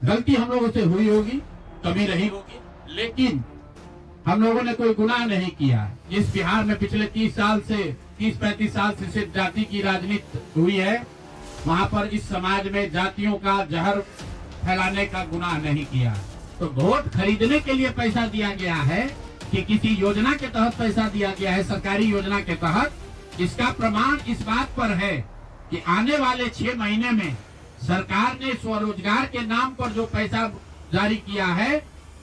गलती हम लोगों से हुई होगी, कमी रही होगी, लेकिन हम लोगों ने कोई गुनाह नहीं किया। जिस बिहार में पिछले 30-35 साल से सिर्फ जाति की राजनीति हुई है, वहाँ पर इस समाज में जातियों का जहर फैलाने का गुनाह नहीं किया। तो वोट खरीदने के लिए पैसा दिया गया है कि किसी योजना के तहत पैसा दिया गया है, सरकारी योजना के तहत, इसका प्रमाण इस बात पर है कि आने वाले 6 महीने में सरकार ने स्वरोजगार के नाम पर जो पैसा जारी किया है,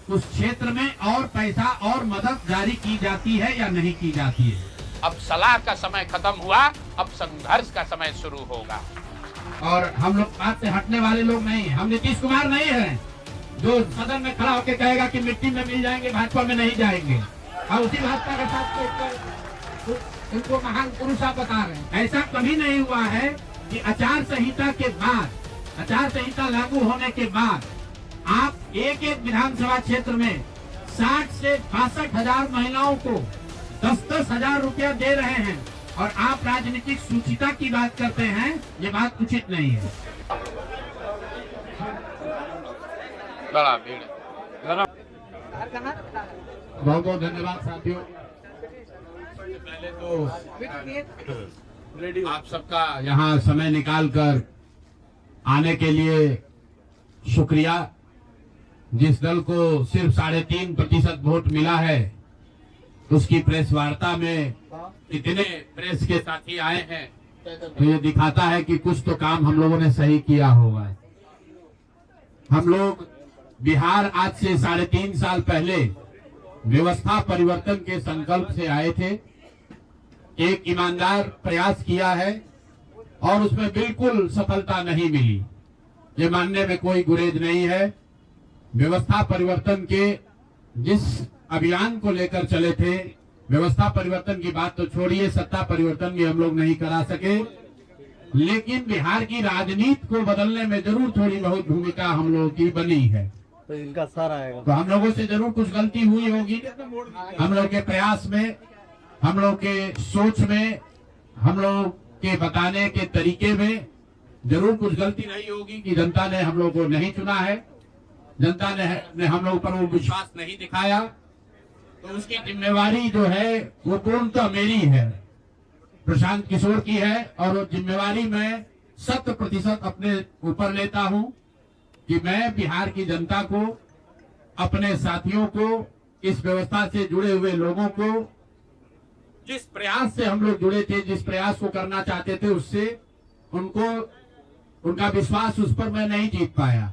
उस क्षेत्र में और पैसा और मदद जारी की जाती है या नहीं की जाती है। अब सलाह का समय खत्म हुआ, अब संघर्ष का समय शुरू होगा। और हम लोग बात से हटने वाले लोग नहीं, हम नीतीश कुमार नहीं हैं जो सदन में खड़ा होकर कहेगा कि मिट्टी में मिल जाएंगे, भाजपा में नहीं जाएंगे, और उसी भाजपा के साथ इनको महान पुरुष आप बता रहे हैं। ऐसा कभी नहीं हुआ है कि आचार संहिता के बाद, आचार संहिता लागू होने के बाद आप एक विधानसभा क्षेत्र में 60 से 62 हजार महिलाओं को 10-10 हजार रुपया दे रहे हैं और आप राजनीतिक सुचिता की बात करते हैं। ये बात उचित नहीं है। बड़ा भीड़। बहुत बहुत धन्यवाद साथियों। पहले तो आप सबका यहाँ समय निकालकर आने के लिए शुक्रिया। जिस दल को सिर्फ 3.5% वोट मिला है, उसकी प्रेस वार्ता में इतने प्रेस के साथी आए हैं, तो ये दिखाता है कि कुछ तो काम हम लोगों ने सही किया होगा। हम लोग बिहार आज से 3.5 साल पहले व्यवस्था परिवर्तन के संकल्प से आए थे। एक ईमानदार प्रयास किया है और उसमें बिल्कुल सफलता नहीं मिली, ये मानने में कोई गुरेज नहीं है। व्यवस्था परिवर्तन के जिस अभियान को लेकर चले थे, व्यवस्था परिवर्तन की बात तो छोड़िए, सत्ता परिवर्तन भी हम लोग नहीं करा सके, लेकिन बिहार की राजनीति को बदलने में जरूर थोड़ी बहुत भूमिका हम लोगों की बनी है। तो इनका सारा आएगा, तो हम लोगों से जरूर कुछ गलती हुई होगी। हम लोग के प्रयास में, हम लोग के सोच में, हम लोग के बताने के तरीके में जरूर कुछ गलती रही होगी कि जनता ने हम लोग को नहीं चुना है, जनता ने हम लोग पर वो विश्वास नहीं दिखाया। तो उसकी जिम्मेवारी जो है वो पूर्णतः मेरी है, प्रशांत किशोर की है, और वो जिम्मेवारी मैं 100% अपने ऊपर लेता हूं कि मैं बिहार की जनता को, अपने साथियों को, इस व्यवस्था से जुड़े हुए लोगों को, जिस प्रयास से हम लोग जुड़े थे, जिस प्रयास को करना चाहते थे, उससे उनका विश्वास उस पर मैं नहीं जीत पाया।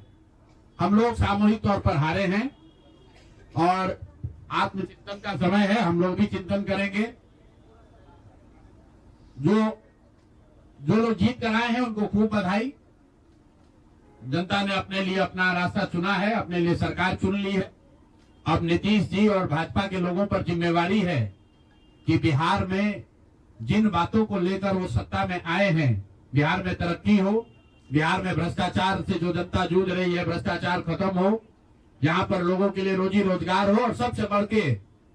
हम लोग सामूहिक तौर पर हारे हैं और आत्मचिंतन का समय है, हम लोग भी चिंतन करेंगे। जो लोग जीत कर आए हैं उनको खूब बधाई। जनता ने अपने लिए अपना रास्ता चुना है, अपने लिए सरकार चुन ली है। अब नीतीश जी और भाजपा के लोगों पर जिम्मेवारी है कि बिहार में जिन बातों को लेकर वो सत्ता में आए हैं, बिहार में तरक्की हो, बिहार में भ्रष्टाचार से जो जनता जूझ रही है, भ्रष्टाचार खत्म हो, यहाँ पर लोगों के लिए रोजी रोजगार हो, और सबसे बढ़ के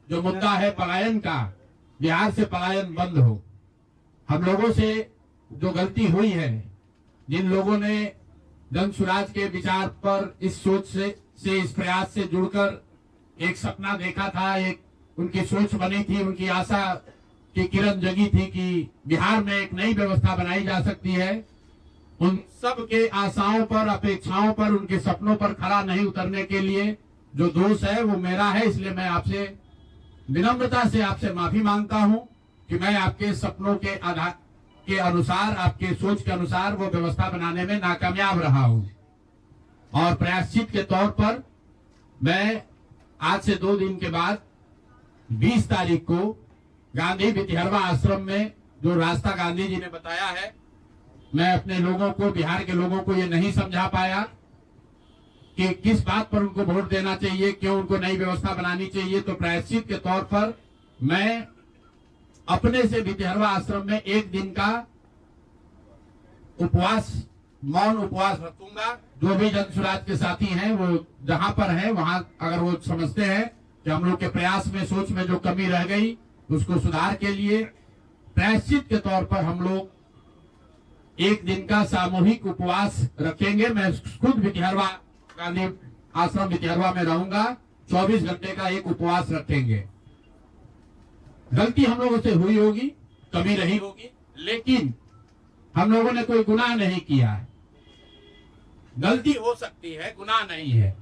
जो मुद्दा है पलायन का, बिहार से पलायन बंद हो। हम लोगों से जो गलती हुई है, जिन लोगों ने जन स्वराज के विचार पर इस सोच से इस प्रयास से जुड़कर एक सपना देखा था, एक उनकी सोच बनी थी, उनकी आशा की किरण जगी थी कि बिहार में एक नई व्यवस्था बनाई जा सकती है, उन सब के आशाओं पर, अपेक्षाओं पर, उनके सपनों पर खरा नहीं उतरने के लिए जो दोष है वो मेरा है। इसलिए मैं आपसे विनम्रता से आपसे माफी मांगता हूं कि मैं आपके सपनों के आधार के अनुसार, आपके सोच के अनुसार वो व्यवस्था बनाने में नाकामयाब रहा हूं। और प्रायश्चित के तौर पर मैं आज से 2 दिन के बाद 20 तारीख को गांधी विधिहरवा आश्रम में जो रास्ता गांधी जी ने बताया है, मैं अपने लोगों को, बिहार के लोगों को ये नहीं समझा पाया कि किस बात पर उनको वोट देना चाहिए, क्यों उनको नई व्यवस्था बनानी चाहिए। तो प्रायश्चित के तौर पर मैं अपने से विधिहरवा आश्रम में 1 दिन का उपवास, मौन उपवास रखूंगा। जो भी जन स्वराज के साथी हैं वो जहां पर है, वहां अगर वो समझते हैं कि हम लोग के प्रयास में, सोच में जो कमी रह गई, उसको सुधार के लिए प्रायश्चित के तौर पर हम लोग 1 दिन का सामूहिक उपवास रखेंगे। मैं खुद विधिहरवा गांधी आश्रम बितिहरवा में रहूंगा, 24 घंटे का एक उपवास रखेंगे। गलती हम लोगों से हुई होगी, कमी रही होगी, लेकिन हम लोगों ने कोई गुनाह नहीं किया है। गलती हो सकती है, गुनाह नहीं है।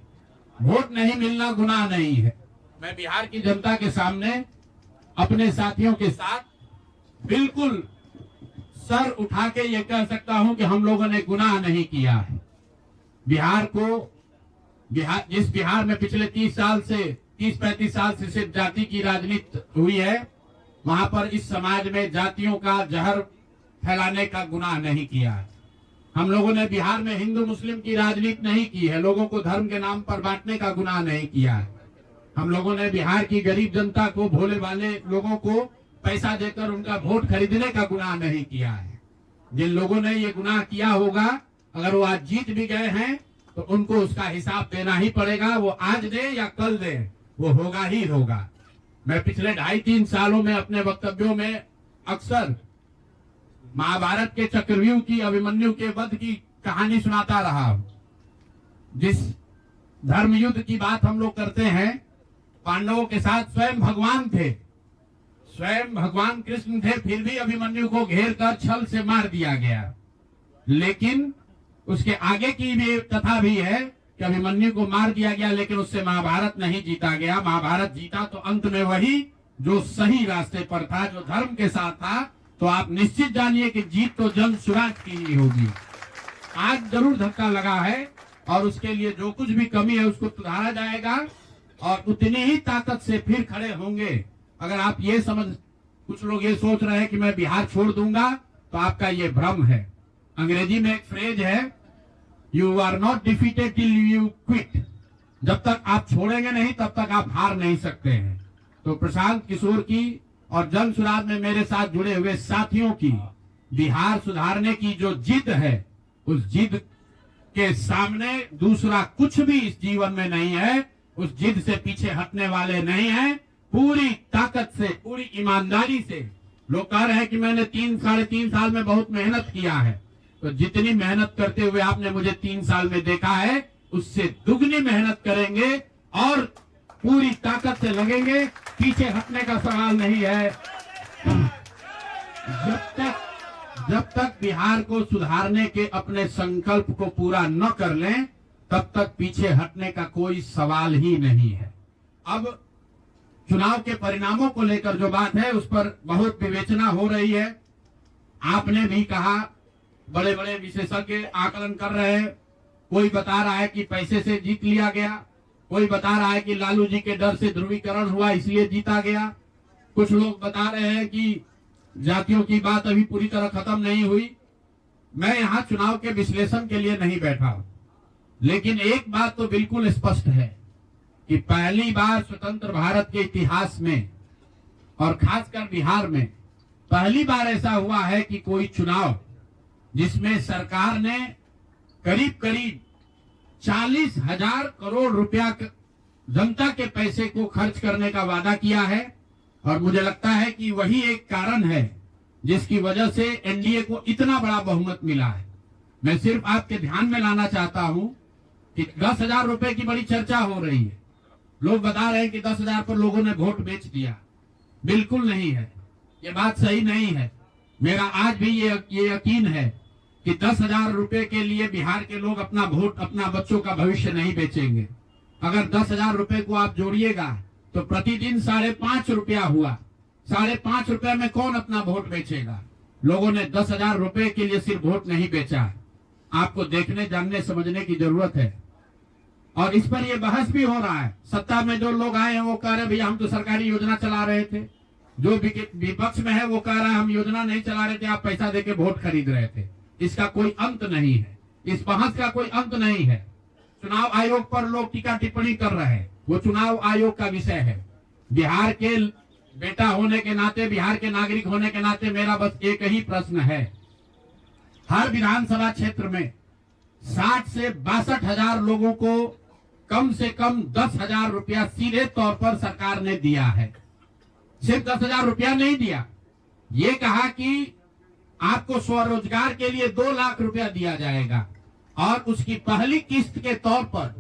वोट नहीं मिलना गुनाह नहीं है। मैं बिहार की जनता के सामने अपने साथियों के साथ बिल्कुल सर उठा के ये कह सकता हूं कि हम लोगों ने गुनाह नहीं किया है। जिस बिहार में पिछले 30-35 साल से सिर्फ जाति की राजनीति हुई है, वहां पर इस समाज में जातियों का जहर फैलाने का गुनाह नहीं किया है। हम लोगों ने बिहार में हिंदू मुस्लिम की राजनीति नहीं की है, लोगों को धर्म के नाम पर बांटने का गुनाह नहीं किया है। हम लोगों ने बिहार की गरीब जनता को, भोले वाले लोगों को पैसा देकर उनका वोट खरीदने का गुनाह नहीं किया है। जिन लोगों ने ये गुनाह किया होगा, अगर वो आज जीत भी गए हैं तो उनको उसका हिसाब देना ही पड़ेगा। वो आज दे या कल दे, वो होगा ही होगा। मैं पिछले 2.5-3 सालों में अपने वक्तव्यों में अक्सर महाभारत के चक्रव्यूह की, अभिमन्यु के वध की कहानी सुनाता रहा हूं। जिस धर्म युद्ध की बात हम लोग करते हैं, पांडवों के साथ स्वयं भगवान थे, स्वयं भगवान कृष्ण थे, फिर भी अभिमन्यु को घेर कर छल से मार दिया गया। लेकिन उसके आगे की भी कथा भी है कि अभिमन्यु को मार दिया गया, लेकिन उससे महाभारत नहीं जीता गया। महाभारत जीता तो अंत में वही जो सही रास्ते पर था, जो धर्म के साथ था। तो आप निश्चित जानिए कि जीत तो जन स्वराज की ही होगी। आज जरूर धक्का लगा है और उसके लिए जो कुछ भी कमी है उसको सुधारा जाएगा और उतनी ही ताकत से फिर खड़े होंगे। अगर आप ये कुछ लोग ये सोच रहे हैं कि मैं बिहार छोड़ दूंगा, तो आपका ये भ्रम है। अंग्रेजी में एक फ्रेज है, you are not defeated till you quit. जब तक आप छोड़ेंगे नहीं तब तक आप हार नहीं सकते हैं। तो प्रशांत किशोर की और जन सुराज में मेरे साथ जुड़े हुए साथियों की बिहार सुधारने की जो जिद है, उस जिद के सामने दूसरा कुछ भी इस जीवन में नहीं है। उस जिद से पीछे हटने वाले नहीं हैं। पूरी ताकत से, पूरी ईमानदारी से। लोग कह रहे हैं कि मैंने 3-3.5 साल में बहुत मेहनत किया है, तो जितनी मेहनत करते हुए आपने मुझे 3 साल में देखा है, उससे दुगनी मेहनत करेंगे और पूरी ताकत से लगेंगे। पीछे हटने का सवाल नहीं है। जब तक बिहार को सुधारने के अपने संकल्प को पूरा न कर लें, तब तक पीछे हटने का कोई सवाल ही नहीं है। अब चुनाव के परिणामों को लेकर जो बात है, उस पर बहुत विवेचना हो रही है। आपने भी कहा, बड़े बड़े विशेषज्ञ आकलन कर रहे हैं। कोई बता रहा है कि पैसे से जीत लिया गया, कोई बता रहा है कि लालू जी के डर से ध्रुवीकरण हुआ इसलिए जीता गया। कुछ लोग बता रहे हैं कि जातियों की बात अभी पूरी तरह खत्म नहीं हुई। मैं यहाँ चुनाव के विश्लेषण के लिए नहीं बैठा, लेकिन एक बात तो बिल्कुल स्पष्ट है कि पहली बार स्वतंत्र भारत के इतिहास में और खासकर बिहार में पहली बार ऐसा हुआ है कि कोई चुनाव जिसमें सरकार ने करीब करीब 40,000 करोड़ रुपया जनता के पैसे को खर्च करने का वादा किया है। और मुझे लगता है कि वही एक कारण है जिसकी वजह से एनडीए को इतना बड़ा बहुमत मिला है। मैं सिर्फ आपके ध्यान में लाना चाहता हूं कि 10,000 रुपए की बड़ी चर्चा हो रही है। लोग बता रहे हैं कि 10,000 पर लोगों ने वोट बेच दिया। बिल्कुल नहीं है, ये बात सही नहीं है। मेरा आज भी ये यकीन है कि 10,000 रुपए के लिए बिहार के लोग अपना वोट, अपना बच्चों का भविष्य नहीं बेचेंगे। अगर 10,000 रुपए को आप जोड़िएगा तो प्रतिदिन 5.5 रुपया हुआ। 5.5 रुपए में कौन अपना वोट बेचेगा? लोगों ने 10,000 रुपए के लिए सिर्फ वोट नहीं बेचा। आपको देखने, जानने, समझने की जरूरत है। और इस पर ये बहस भी हो रहा है। सत्ता में जो लोग आए हैं वो कह रहे भैया हम तो सरकारी योजना चला रहे थे। जो विपक्ष में है वो कह रहा है हम योजना नहीं चला रहे थे, आप पैसा देके वोट खरीद रहे थे। इसका कोई अंत नहीं है, इस बहस का कोई अंत नहीं है। चुनाव आयोग पर लोग टीका टिप्पणी कर रहे हैं, वो चुनाव आयोग का विषय है। बिहार के बेटा होने के नाते, बिहार के नागरिक होने के नाते मेरा बस एक ही प्रश्न है। हर विधानसभा क्षेत्र में 60 से 62,000 लोगों को कम से कम 10,000 रुपया सीधे तौर पर सरकार ने दिया है। सिर्फ 10,000 रुपया नहीं दिया, ये कहा कि आपको स्वरोजगार के लिए 2 लाख रुपया दिया जाएगा और उसकी पहली किस्त के तौर पर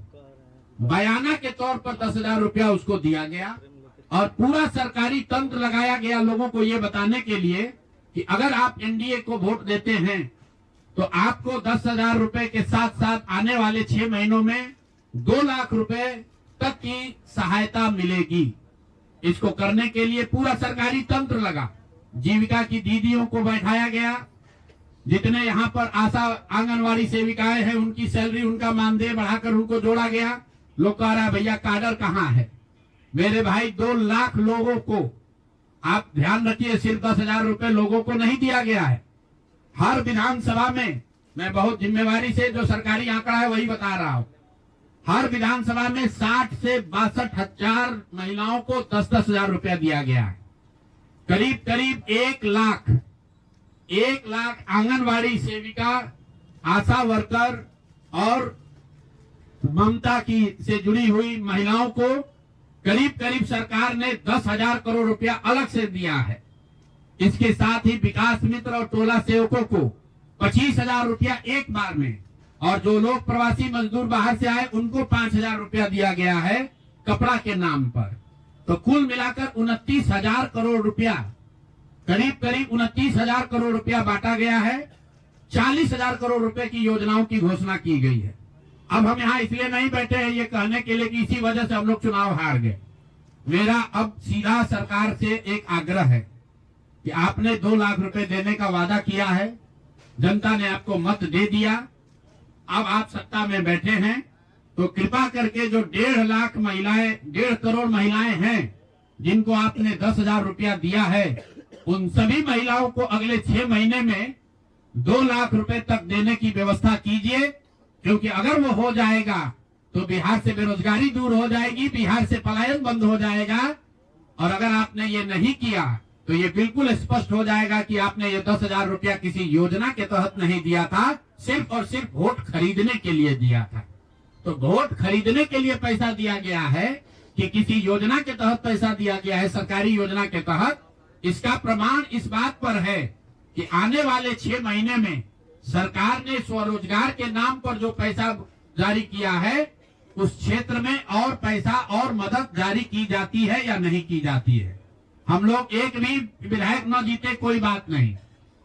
बयाना के तौर पर 10,000 रुपया उसको दिया गया और पूरा सरकारी तंत्र लगाया गया लोगों को ये बताने के लिए कि अगर आप एनडीए को वोट देते हैं तो आपको 10,000 रुपए के साथ साथ आने वाले 6 महीनों में 2 लाख रुपए तक की सहायता मिलेगी। इसको करने के लिए पूरा सरकारी तंत्र लगा। जीविका की दीदियों को बैठाया गया, जितने यहाँ पर आशा आंगनवाड़ी सेविकाएं हैं उनकी सैलरी, उनका मानदेय बढ़ाकर उनको जोड़ा गया। लोग कह रहा है भैया काडर कहाँ है? मेरे भाई 2 लाख लोगों को, आप ध्यान रखिए, सिर्फ 10,000 रुपए लोगों को नहीं दिया गया है। हर विधानसभा में, मैं बहुत जिम्मेवारी से जो सरकारी आंकड़ा है वही बता रहा हूं, हर विधानसभा में 60 से 62,000 महिलाओं को 10,000 रुपया दिया गया है। करीब करीब 1 लाख आंगनवाड़ी सेविका, आशा वर्कर और ममता की से जुड़ी हुई महिलाओं को करीब करीब सरकार ने 10,000 करोड़ रुपया अलग से दिया है। इसके साथ ही विकास मित्र और टोला सेवकों को 25,000 रुपया एक बार में, और जो लोग प्रवासी मजदूर बाहर से आए उनको 5,000 रुपया दिया गया है कपड़ा के नाम पर। तो कुल मिलाकर 29,000 करोड़ रुपया, करीब करीब 29,000 करोड़ रुपया बांटा गया है। 40,000 करोड़ रुपए की योजनाओं की घोषणा की गई है। अब हम यहाँ इसलिए नहीं बैठे हैं ये कहने के लिए कि इसी वजह से हम लोग चुनाव हार गए। मेरा अब सीधा सरकार से एक आग्रह है कि आपने 2 लाख रुपए देने का वादा किया है, जनता ने आपको मत दे दिया, अब आप सत्ता में बैठे हैं, तो कृपा करके जो 1.5 लाख महिलाएं, 1.5 करोड़ महिलाएं हैं जिनको आपने 10,000 रुपया दिया है, उन सभी महिलाओं को अगले 6 महीने में 2 लाख रुपए तक देने की व्यवस्था कीजिए। क्योंकि अगर वो हो जाएगा तो बिहार से बेरोजगारी दूर हो जाएगी, बिहार से पलायन बंद हो जाएगा। और अगर आपने ये नहीं किया तो ये बिल्कुल स्पष्ट हो जाएगा कि आपने ये 10,000 रुपया किसी योजना के तहत नहीं दिया था, सिर्फ और सिर्फ वोट खरीदने के लिए दिया था। तो वोट खरीदने के लिए पैसा दिया गया है कि किसी योजना के तहत पैसा दिया गया है, सरकारी योजना के तहत। इसका प्रमाण इस बात पर है कि आने वाले 6 महीने में सरकार ने स्वरोजगार के नाम पर जो पैसा जारी किया है, उस क्षेत्र में और पैसा और मदद जारी की जाती है या नहीं की जाती है। हम लोग एक भी विधायक न जीते कोई बात नहीं,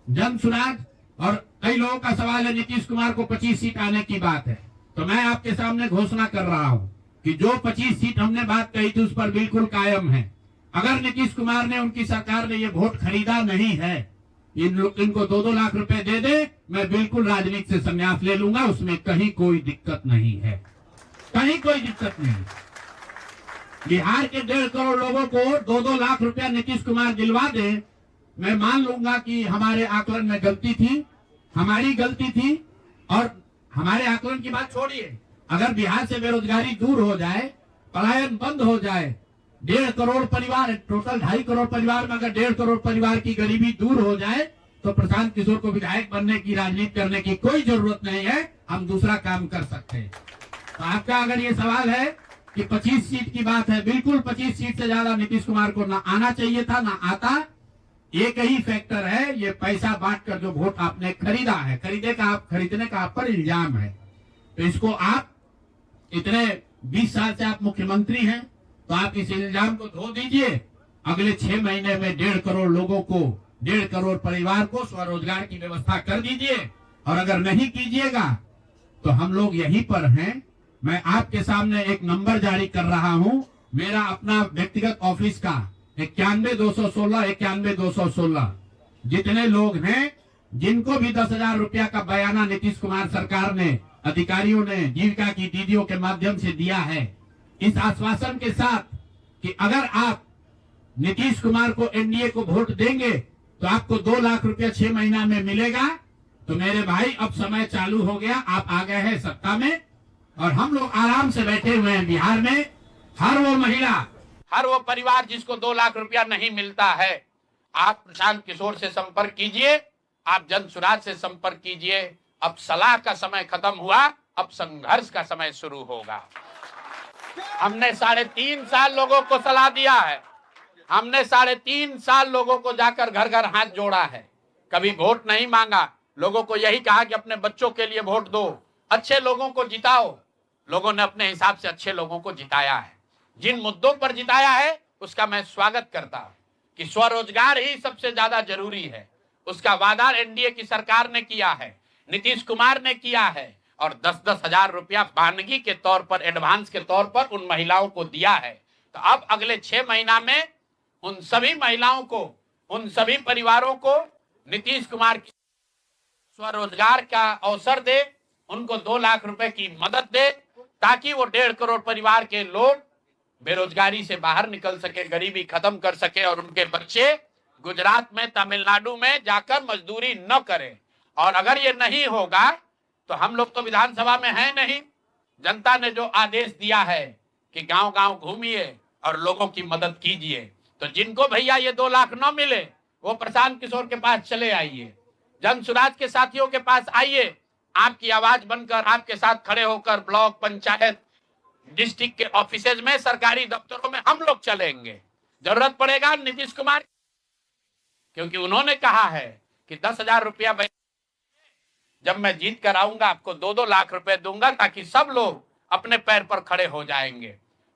जन सुराज। और कई लोगों का सवाल है नीतीश कुमार को 25 सीट आने की बात है, तो मैं आपके सामने घोषणा कर रहा हूं कि जो 25 सीट हमने बात कही थी उस पर बिल्कुल कायम है। अगर नीतीश कुमार ने, उनकी सरकार ने ये वोट खरीदा नहीं है, इनको 2-2 लाख रुपए दे दे, मैं बिल्कुल राजनीति से संन्यास ले लूंगा, उसमें कहीं कोई दिक्कत नहीं है, कहीं कोई दिक्कत नहीं। बिहार के 1.5 करोड़ लोगों को 2-2 लाख रुपया नीतीश कुमार दिलवा दे, मैं मान लूंगा कि हमारे आकलन में गलती थी, हमारी गलती थी। और हमारे आकलन की बात छोड़िए, अगर बिहार से बेरोजगारी दूर हो जाए, पलायन बंद हो जाए, 1.5 करोड़ परिवार, टोटल 2.5 करोड़ परिवार में अगर 1.5 करोड़ परिवार की गरीबी दूर हो जाए, तो प्रशांत किशोर को विधायक बनने की, राजनीति करने की कोई जरूरत नहीं है, हम दूसरा काम कर सकते हैं। तो आपका अगर ये सवाल है कि 25 सीट की बात है, बिल्कुल 25 सीट से ज्यादा नीतीश कुमार को ना आना चाहिए था, ना आता। एक ही फैक्टर है, ये पैसा बांटकर जो वोट आपने खरीदा है, खरीदने का आप पर इल्जाम है। तो इसको आप इतने 20 साल से आप मुख्यमंत्री हैं, तो आप इस इल्जाम को धो दीजिए। अगले 6 महीने में 1.5 करोड़ लोगों को, 1.5 करोड़ परिवार को स्वरोजगार की व्यवस्था कर दीजिए। और अगर नहीं कीजिएगा तो हम लोग यहीं पर हैं। मैं आपके सामने एक नंबर जारी कर रहा हूं, मेरा अपना व्यक्तिगत ऑफिस का 91-216 जितने लोग हैं जिनको भी 10,000 रुपया का बयाना नीतीश कुमार सरकार ने, अधिकारियों ने, जीविका की दीदियों के माध्यम से दिया है, इस आश्वासन के साथ कि अगर आप नीतीश कुमार को, एनडीए को वोट देंगे तो आपको 2 लाख रुपया 6 महीना में मिलेगा। तो मेरे भाई अब समय चालू हो गया, आप आ गए हैं सत्ता में और हम लोग आराम से बैठे हुए हैं बिहार में। हर वो महिला, हर वो परिवार जिसको 2 लाख रुपया नहीं मिलता है, आप प्रशांत किशोर से संपर्क कीजिए, आप जन सुराज से संपर्क कीजिए। अब सलाह का समय खत्म हुआ, अब संघर्ष का समय शुरू होगा। हमने 3.5 साल लोगों को सलाह दिया है, हमने 3.5 साल लोगों को जाकर घर घर हाथ जोड़ा है, कभी वोट नहीं मांगा। लोगों को यही कहा कि अपने बच्चों के लिए वोट दो, अच्छे लोगों को जिताओ, लोगों ने अपने हिसाब से अच्छे लोगों को जिताया है। जिन मुद्दों पर जिताया है उसका मैं स्वागत करता हूं कि स्वरोजगार ही सबसे ज्यादा जरूरी है। उसका वादा एनडीए की सरकार ने किया है, नीतीश कुमार ने किया है, और 10-10 हजार रुपया वानगी के तौर पर, एडवांस के तौर पर उन महिलाओं को दिया है। तो अब अगले 6 महीना में उन सभी महिलाओं को, उन सभी परिवारों को नीतीश कुमार की स्वरोजगार का अवसर दे, उनको 2 लाख रुपए की मदद दे, ताकि वो 1.5 करोड़ परिवार के लोग बेरोजगारी से बाहर निकल सके, गरीबी खत्म कर सके और उनके बच्चे गुजरात में, तमिलनाडु में जाकर मजदूरी न करें। और अगर ये नहीं होगा तो हम लोग तो विधानसभा में हैं नहीं। जनता ने जो आदेश दिया है कि गांव गांव घूमिए और लोगों की मदद कीजिए, तो जिनको भैया ये 2 लाख न मिले वो प्रशांत किशोर के पास चले आइए, जन सुराज के साथियों के पास आइए, आपकी आवाज बनकर, आपके साथ खड़े होकर ब्लॉक, पंचायत, डिस्ट्रिक्ट के ऑफिसेज में, सरकारी दफ्तरों में हम लोग चलेंगे। जरूरत पड़ेगा नीतीश कुमार, क्योंकि उन्होंने कहा है कि 10,000 रुपया जब मैं जीत कर आऊंगा आपको 2-2 लाख रुपए दूंगा, ताकि सब लोग अपने पैर पर खड़े हो जाएंगे।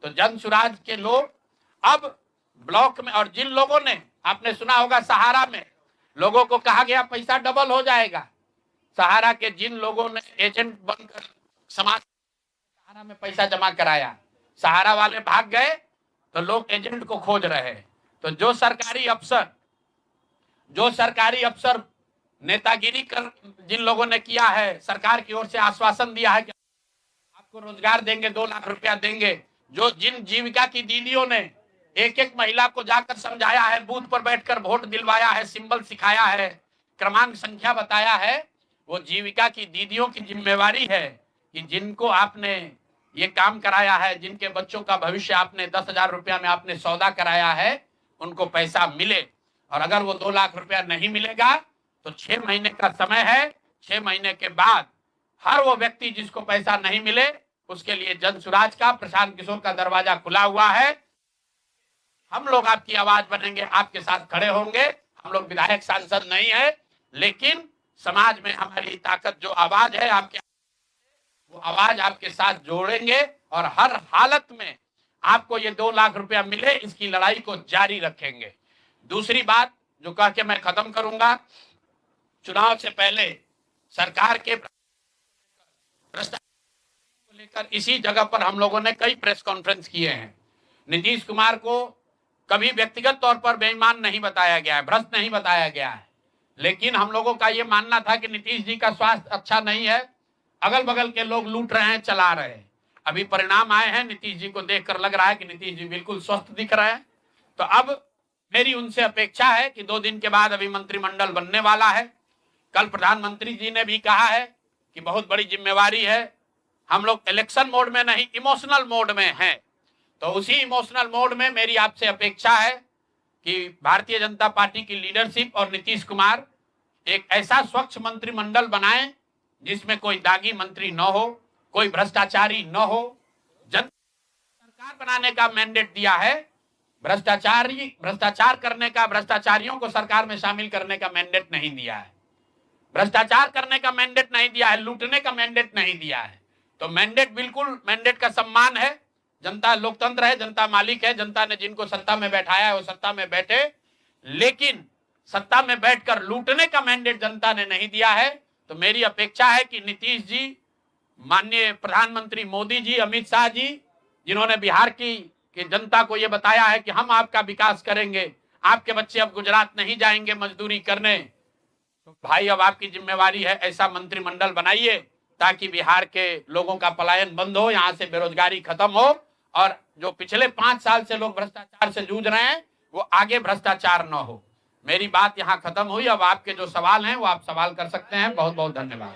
तो जन सुराज के लोग अब ब्लॉक में, और जिन लोगों ने, आपने सुना होगा सहारा में लोगों को कहा गया पैसा डबल हो जाएगा, सहारा के जिन लोगों ने एजेंट बनकर समाज सहारा में पैसा जमा कराया, सहारा वाले भाग गए तो लोग एजेंट को खोज रहे हैं। तो जो सरकारी अफसर नेतागिरी कर जिन लोगों ने किया है, सरकार की ओर से आश्वासन दिया है कि आपको रोजगार देंगे, 2 लाख रुपया देंगे, जो जिन जीविका की दीदियों ने एक एक महिला को जाकर समझाया है, बूथ पर बैठकर वोट दिलवाया है, सिंबल सिखाया है, क्रमांक संख्या बताया है, वो जीविका की दीदियों की जिम्मेवारी है कि जिनको आपने ये काम कराया है, जिनके बच्चों का भविष्य आपने 10,000 रुपया में आपने सौदा कराया है, उनको पैसा मिले। और अगर वो 2 लाख रुपया नहीं मिलेगा तो 6 महीने का समय है। 6 महीने के बाद हर वो व्यक्ति जिसको पैसा नहीं मिले उसके लिए जन सुराज का, प्रशांत किशोर का दरवाजा खुला हुआ है। हम लोग आपकी आवाज बनेंगे, आपके साथ खड़े होंगे। हम लोग विधायक सांसद नहीं है, लेकिन समाज में हमारी ताकत जो आवाज है आपके, वो आवाज आपके साथ जोड़ेंगे और हर हालत में आपको ये 2 लाख रुपया मिले, इसकी लड़ाई को जारी रखेंगे। दूसरी बात जो कह के मैं खत्म करूंगा, चुनाव से पहले सरकार के भ्रष्टाचार को लेकर इसी जगह पर हम लोगों ने कई प्रेस कॉन्फ्रेंस किए हैं। नीतीश कुमार को कभी व्यक्तिगत तौर पर बेईमान नहीं बताया गया है, भ्रष्ट नहीं बताया गया है, लेकिन हम लोगों का ये मानना था कि नीतीश जी का स्वास्थ्य अच्छा नहीं है, अगल बगल के लोग लूट रहे हैं, चला रहे हैं। अभी परिणाम आए हैं, नीतीश जी को देखकर लग रहा है कि नीतीश जी बिल्कुल स्वस्थ दिख रहे हैं। तो अब मेरी उनसे अपेक्षा है कि 2 दिन के बाद अभी मंत्रिमंडल बनने वाला है। कल प्रधानमंत्री जी ने भी कहा है कि बहुत बड़ी जिम्मेवारी है, हम लोग इलेक्शन मोड में नहीं, इमोशनल मोड में हैं। तो उसी इमोशनल मोड में मेरी आपसे अपेक्षा है कि भारतीय जनता पार्टी की लीडरशिप और नीतीश कुमार एक ऐसा स्वच्छ मंत्रिमंडल बनाएं जिसमें कोई दागी मंत्री न हो, कोई भ्रष्टाचारी न हो। सरकार बनाने का मैंडेट दिया है, भ्रष्टाचार करने का, भ्रष्टाचारियों को सरकार में शामिल करने का मैंडेट नहीं दिया है, भ्रष्टाचार करने का मैंडेट नहीं दिया है, लूटने का मैंडेट नहीं दिया है। तो मैंडेट, बिल्कुल मैंडेट का सम्मान है। जनता लोकतंत्र है, जनता मालिक है, जनता ने जिनको सत्ता में बैठाया है वो सत्ता में बैठे, लेकिन सत्ता में बैठकर लूटने का मैंडेट जनता ने नहीं दिया है। तो मेरी अपेक्षा है कि नीतीश जी, माननीय प्रधानमंत्री मोदी जी, अमित शाह जी, जिन्होंने बिहार की जनता को ये बताया है कि हम आपका विकास करेंगे, आपके बच्चे अब गुजरात नहीं जाएंगे मजदूरी करने, तो भाई अब आपकी जिम्मेवारी है ऐसा मंत्रिमंडल बनाइए ताकि बिहार के लोगों का पलायन बंद हो, यहाँ से बेरोजगारी खत्म हो, और जो पिछले 5 साल से लोग भ्रष्टाचार से जूझ रहे हैं वो आगे भ्रष्टाचार न हो। मेरी बात यहाँ खत्म हुई। अब आपके जो सवाल हैं वो आप सवाल कर सकते हैं। बहुत बहुत धन्यवाद।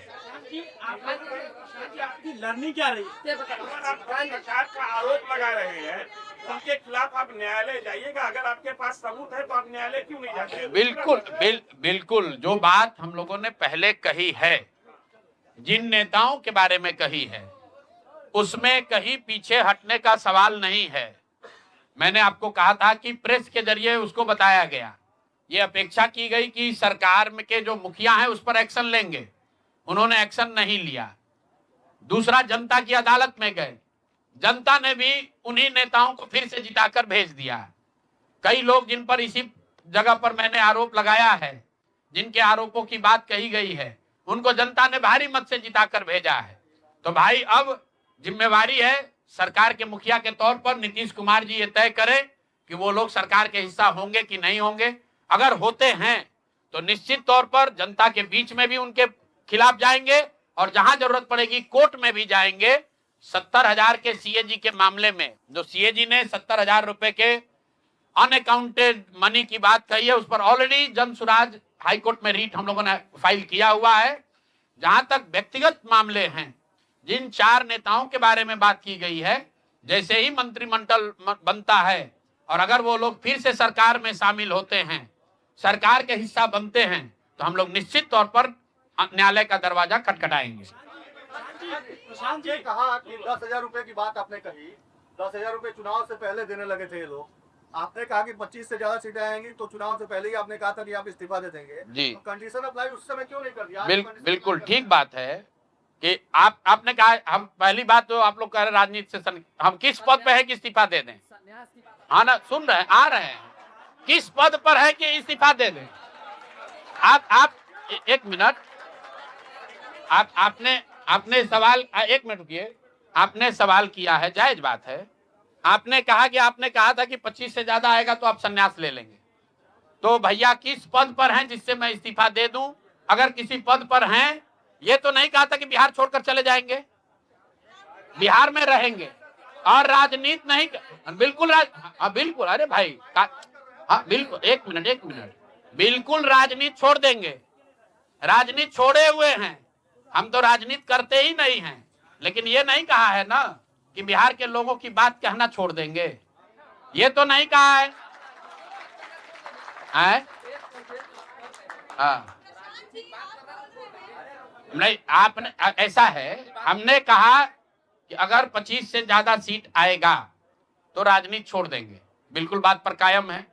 आपकी लर्निंग क्या रही? आप भ्रष्टाचार का आरोप लगा रहे हैं, उनके खिलाफ आप न्यायालय जाइएगा। अगर आपके पास सबूत है तो आप न्यायालय क्यों नहीं जाते? बिल्कुल जो बात हम लोगों ने पहले कही है, जिन नेताओं के बारे में कही है, उसमें कहीं पीछे हटने का सवाल नहीं है। मैंने आपको कहा था कि प्रेस के जरिए उसको बताया गया, ये अपेक्षा की गई कि सरकार में के जो मुखिया हैं उस पर एक्शन लेंगे, उन्होंने एक्शन नहीं लिया। दूसरा, जनता की अदालत में गए, जनता ने भी उन्हीं नेताओं को फिर से जिताकर भेज दिया। कई लोग जिन पर इसी जगह पर मैंने आरोप लगाया है, जिनके आरोपों की बात कही गई है, उनको जनता ने भारी मत से जिताकर भेजा है। तो भाई अब जिम्मेवारी है सरकार के मुखिया के तौर पर नीतीश कुमार जी ये तय करें कि वो लोग सरकार के हिस्सा होंगे कि नहीं होंगे। अगर होते हैं तो निश्चित तौर पर जनता के बीच में भी उनके खिलाफ जाएंगे और जहां जरूरत पड़ेगी कोर्ट में भी जाएंगे। 70,000 के सीएजी के मामले में जो सीएजी ने 70,000 रुपए के अनअकाउंटेड मनी की बात कही है, उस पर ऑलरेडी जन सुराज हाईकोर्ट में रीट हम लोगों ने फाइल किया हुआ है। जहां तक व्यक्तिगत मामले हैं, जिन 4 नेताओं के बारे में बात की गई है, जैसे ही मंत्रिमंडल बनता है और अगर वो लोग फिर से सरकार में शामिल होते हैं, सरकार के हिस्सा बनते हैं, तो हम लोग निश्चित तौर पर न्यायालय का दरवाजा खटखटाएंगे। प्रशांत जी कहा कि 10,000 रुपए की बात आपने कही, 10,000 रुपए चुनाव से पहले देने लगे थे ये लोग। आपने कहा कि 25 से ज्यादा सीटें आएंगी तो चुनाव से पहले ही आपने कहा था कि आप इस्तीफा दे देंगे जी। तो कंडीशन अप्लाई उस समय क्यों नहीं कर दिया? बिल्कुल ठीक बात है कि आपने कहा, हम पहली बात तो आप लोग कह रहे राजनीति से हम किस पद पे है कि इस्तीफा दे दें? हाँ ना, सुन रहे हैं, आ रहे हैं, किस पद पर है कि इस्तीफा दे दें? आप एक मिनट, आपने सवाल, एक मिनट रुकिए, आपने सवाल किया है, जायज बात है। आपने कहा कि आपने कहा था कि 25 से ज्यादा आएगा तो आप संन्यास ले लेंगे। तो भैया किस पद पर हैं जिससे मैं इस्तीफा दे दूं? अगर किसी पद पर हैं, ये तो नहीं कहा था कि बिहार छोड़कर चले जाएंगे, बिहार में रहेंगे और राजनीति नहीं, बिल्कुल बिल्कुल, अरे भाई हाँ बिल्कुल, एक मिनट, बिल्कुल राजनीति छोड़ देंगे, राजनीति छोड़े हुए हैं, हम तो राजनीति करते ही नहीं हैं। लेकिन ये नहीं कहा है ना कि बिहार के लोगों की बात कहना छोड़ देंगे, ये तो नहीं कहा है। हाँ नहीं, आपने ऐसा है, हमने कहा कि अगर 25 से ज्यादा सीट आएगा तो राजनीति छोड़ देंगे, बिल्कुल बात पर कायम है।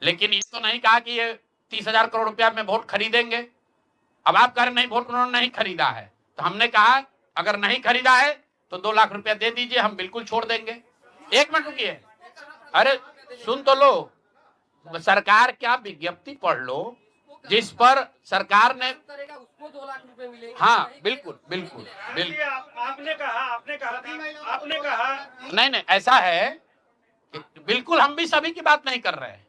लेकिन ये तो नहीं कहा कि ये 30,000 करोड़ रुपया में वोट खरीदेंगे। अब आप कह रहे नहीं, वोट उन्होंने नहीं खरीदा है, तो हमने कहा अगर नहीं खरीदा है तो 2 लाख रुपया दे दीजिए, हम बिल्कुल छोड़ देंगे। एक मिनट रुकिए, अरे सुन तो लो, सरकार क्या विज्ञप्ति पढ़ लो जिस पर सरकार ने, उसको 2 लाख रुपए मिलेंगे। हाँ बिल्कुल बिल्कुल बिल्कुल, आपने कहा नहीं, ऐसा है कि बिल्कुल हम भी सभी की बात नहीं कर रहे हैं।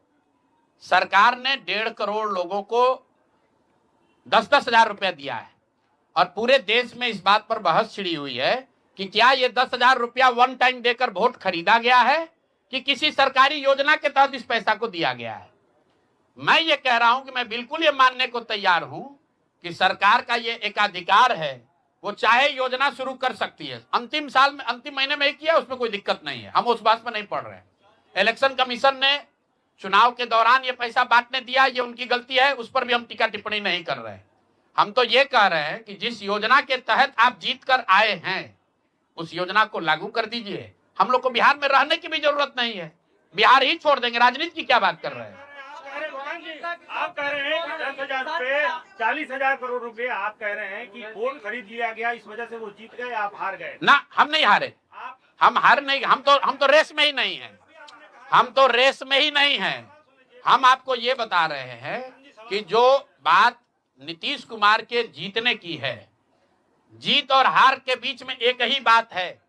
सरकार ने 1.5 करोड़ लोगों को 10-10 हजार रुपया दिया है और पूरे देश में इस बात पर बहस छिड़ी हुई है कि क्या ये 10,000 रुपया वन टाइम देकर वोट खरीदा गया है कि किसी सरकारी योजना के तहत इस पैसा को दिया गया है। मैं ये कह रहा हूं कि मैं बिल्कुल ये मानने को तैयार हूं कि सरकार का ये एकाधिकार है, वो चाहे योजना शुरू कर सकती है। अंतिम महीने में ही किया, उसमें कोई दिक्कत नहीं है, हम उस बात में नहीं पड़ रहे हैं। इलेक्शन कमीशन ने चुनाव के दौरान ये पैसा बांटने दिया, ये उनकी गलती है, उस पर भी हम टीका टिप्पणी नहीं कर रहे हैं। हम तो ये कह रहे हैं कि जिस योजना के तहत आप जीत कर आए हैं उस योजना को लागू कर दीजिए। हम लोग को बिहार में रहने की भी जरूरत नहीं है, बिहार ही छोड़ देंगे, राजनीति की क्या बात कर रहे हैं? आप कह रहे हैं कि 10,000 रुपए, 40,000 करोड़ रुपए आप कह रहे हैं कि वोट खरीद लिया गया, इस वजह से वो जीत गए, आप हार गए ना। हम नहीं हारे, हम हार नहीं, हम तो रेस में ही नहीं है, हम तो रेस में ही नहीं है। हम आपको ये बता रहे हैं कि जो बात नीतीश कुमार के जीतने की है, जीत और हार के बीच में एक ही बात है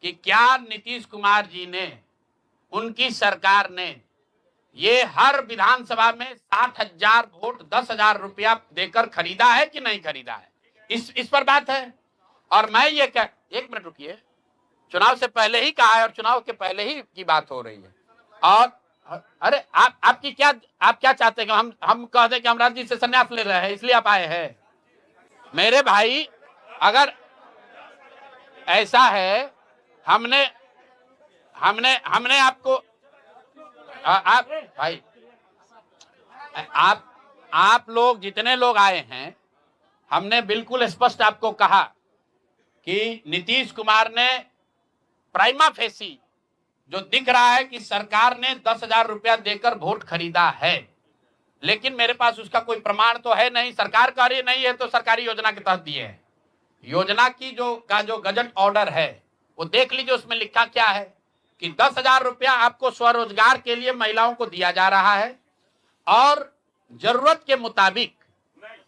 कि क्या नीतीश कुमार जी ने, उनकी सरकार ने ये हर विधानसभा में 60,000 वोट 10,000 रुपया देकर खरीदा है कि नहीं खरीदा है, इस पर बात है। और मैं ये एक मिनट रुकिए, चुनाव से पहले ही कहा है और चुनाव के पहले ही की बात हो रही है। और अरे आप क्या चाहते हैं कि हम कह दें कि हम राजनीति से संन्यास ले रहे हैं इसलिए आप आए हैं? मेरे भाई, अगर ऐसा है, हमने आपको आप भाई, आप लोग जितने लोग आए हैं, हमने बिल्कुल स्पष्ट आपको कहा कि नीतीश कुमार ने प्राइमा फेसी जो दिख रहा है कि सरकार ने 10,000 रुपया देकर वोट खरीदा है, लेकिन मेरे पास उसका कोई प्रमाण तो है नहीं। सरकार कह रही नहीं है तो सरकारी योजना के तहत दिए हैं, योजना की जो गजट ऑर्डर है वो देख लीजिए, उसमें लिखा क्या है कि 10,000 रुपया आपको स्वरोजगार के लिए महिलाओं को दिया जा रहा है और जरूरत के मुताबिक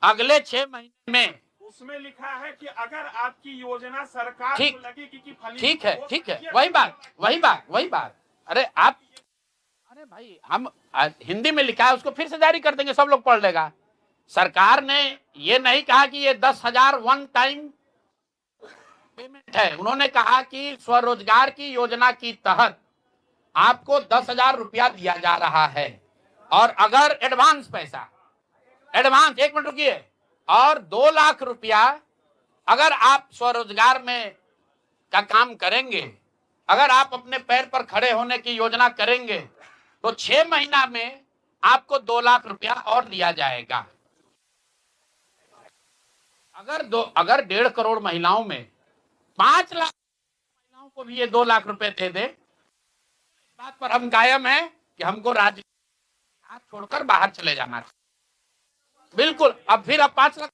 अगले 6 महीने में। उसमें लिखा है कि अगर आपकी योजना सरकार ठीक, को लगेगी कि फली ठीक है, वही बात। अरे भाई, हम हिंदी में लिखा है, उसको फिर से जारी कर देंगे, सब लोग पढ़ लेगा। सरकार ने ये नहीं कहा कि ये 10,000 वन टाइम पेमेंट है, उन्होंने कहा कि स्वरोजगार की योजना की तहत आपको 10,000 रुपया दिया जा रहा है और अगर एडवांस पैसा, एक मिनट रुकिए, और 2 लाख रुपया अगर आप स्वरोजगार में का काम करेंगे, अगर आप अपने पैर पर खड़े होने की योजना करेंगे तो 6 महीना में आपको 2 लाख रुपया और दिया जाएगा। अगर 1.5 करोड़ महिलाओं में 5 लाख महिलाओं को भी ये 2 लाख रुपए दे दे, इस बात पर हम कायम हैं कि हमको राजनीति हाथ छोड़कर बाहर चले जाना चाहिए। बिल्कुल। अब 5 लाख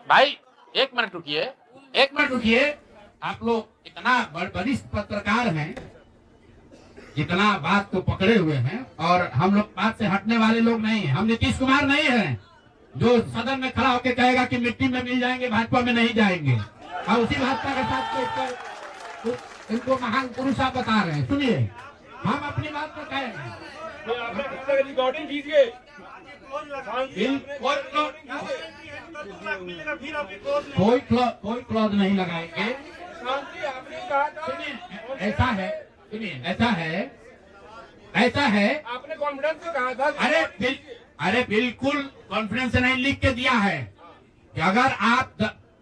भाई, एक मिनट रुकिए। आप लोग इतना वरिष्ठ पत्रकार हैं, इतना बात को पकड़े हुए हैं, और हम लोग बात से हटने वाले लोग नहीं हैं। हम नीतीश कुमार नहीं हैं जो सदन में खड़ा होकर कहेगा कि मिट्टी में मिल जाएंगे, भाजपा में नहीं जाएंगे, और उसी भाजपा के साथ इनको महान पुरुष आप बता रहे हैं। सुनिए, हम अपनी बात को कह रहे हैं, रिकॉर्डिंग कीजिए। कोई क्लॉज नहीं लगाएंगे। सुनिए, ऐसा है, आपने कॉन्फिडेंस में कहा था। अरे बिल्कुल कॉन्फ्रेंस नहीं लिख के दिया है कि अगर आप,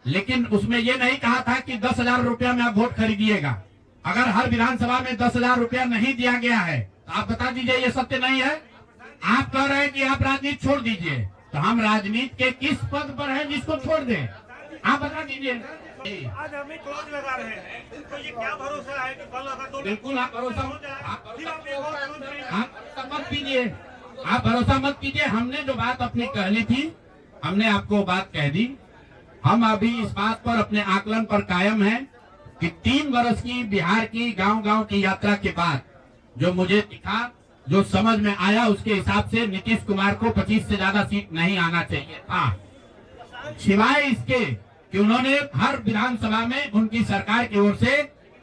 लेकिन उसमें ये नहीं कहा था कि 10,000 रुपया में आप वोट खरीदिएगा। अगर हर विधानसभा में 10,000 रुपया नहीं दिया गया है तो आप बता दीजिए, ये सत्य नहीं है। आप कह रहे हैं कि आप राजनीति छोड़ दीजिए, तो हम राजनीति के किस पद पर हैं जिसको छोड़ दें? आप बता दीजिए। आज हमें क्लॉज लगा रहे हैं, तो ये क्या भरोसा है कि कल अगर 2 बिल्कुल आप भरोसा मत कीजिए, आप भरोसा मत कीजिए। हमने जो बात अपनी कह ली थी, हमने आपको बात कह दी। हम अभी इस बात पर अपने आकलन पर कायम हैं कि 3 वर्ष की बिहार की गांव-गांव की यात्रा के बाद जो मुझे दिखा, जो समझ में आया, उसके हिसाब से नीतीश कुमार को 25 से ज्यादा सीट नहीं आना चाहिए था, सिवाय इसके कि उन्होंने हर विधानसभा में उनकी सरकार की ओर से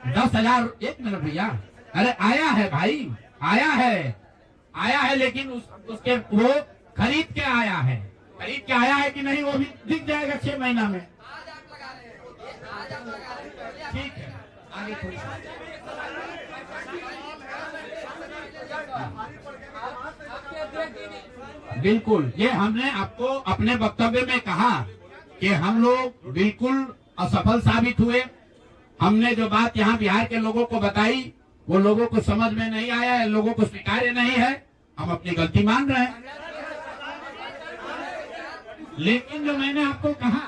10,000। एक मिनट भैया, अरे आया है भाई, आया है, लेकिन उसके वो खरीद के आया है कि नहीं, वो भी दिख जाएगा 6 महीना में। ठीक है, आगे थोड़ी बिल्कुल, ये हमने आपको अपने वक्तव्य में कहा कि हम लोग बिल्कुल असफल साबित हुए। हमने जो बात यहाँ बिहार के लोगों को बताई वो लोगों को समझ में नहीं आया है, लोगों को स्वीकार्य नहीं है। हम अपनी गलती मान रहे हैं, लेकिन जो मैंने आपको कहा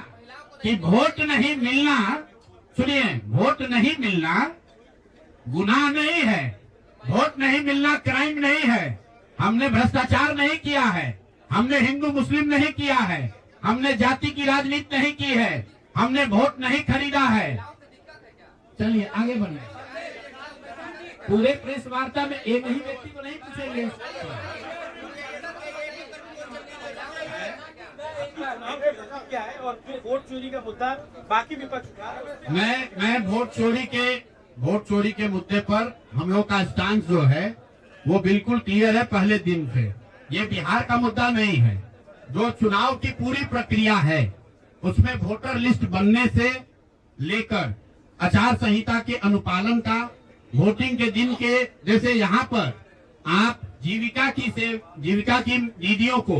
कि वोट नहीं मिलना, सुनिए, वोट नहीं मिलना गुनाह नहीं है, वोट नहीं मिलना क्राइम नहीं है। हमने भ्रष्टाचार नहीं किया है, हमने हिंदू मुस्लिम नहीं किया है, हमने जाति की राजनीति नहीं की है, हमने वोट नहीं खरीदा है। चलिए आगे बढ़िए। पूरे प्रेस वार्ता में एक ही व्यक्ति को नहीं पूछेंगे। क्या है और फिर वोट चोरी का मुद्दा बाकी विपक्ष का। मैं वोट चोरी के मुद्दे पर हम लोग का स्टांस जो है वो बिल्कुल क्लियर है पहले दिन से। ये बिहार का मुद्दा नहीं है। जो चुनाव की पूरी प्रक्रिया है उसमें वोटर लिस्ट बनने से लेकर आचार संहिता के अनुपालन का, वोटिंग के दिन के, जैसे यहाँ पर आप जीविका की दीदियों को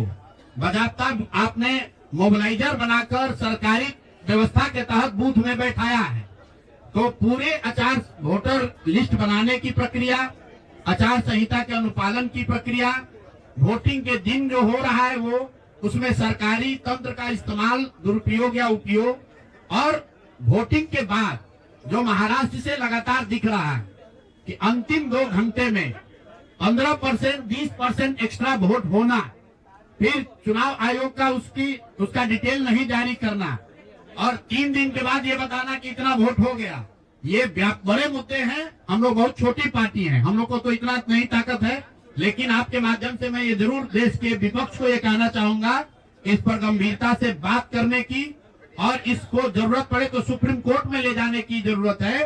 बाकायदा आपने मोबिलाइजर बनाकर सरकारी व्यवस्था के तहत बूथ में बैठाया है। तो पूरे वोटर लिस्ट बनाने की प्रक्रिया, आचार संहिता के अनुपालन की प्रक्रिया, वोटिंग के दिन जो हो रहा है वो, उसमें सरकारी तंत्र का इस्तेमाल, दुरुपयोग या उपयोग, और वोटिंग के बाद जो महाराष्ट्र से लगातार दिख रहा है कि अंतिम 2 घंटे में 15%, 20% एक्स्ट्रा वोट होना, फिर चुनाव आयोग का उसका डिटेल नहीं जारी करना, और 3 दिन के बाद ये बताना कि इतना वोट हो गया। ये बड़े मुद्दे हैं। हम लोग बहुत छोटी पार्टी हैं, हम लोग को तो इतना नहीं ताकत है, लेकिन आपके माध्यम से मैं ये जरूर देश के विपक्ष को ये कहना चाहूंगा, इस पर गंभीरता से बात करने की और इसको जरूरत पड़े तो सुप्रीम कोर्ट में ले जाने की जरूरत है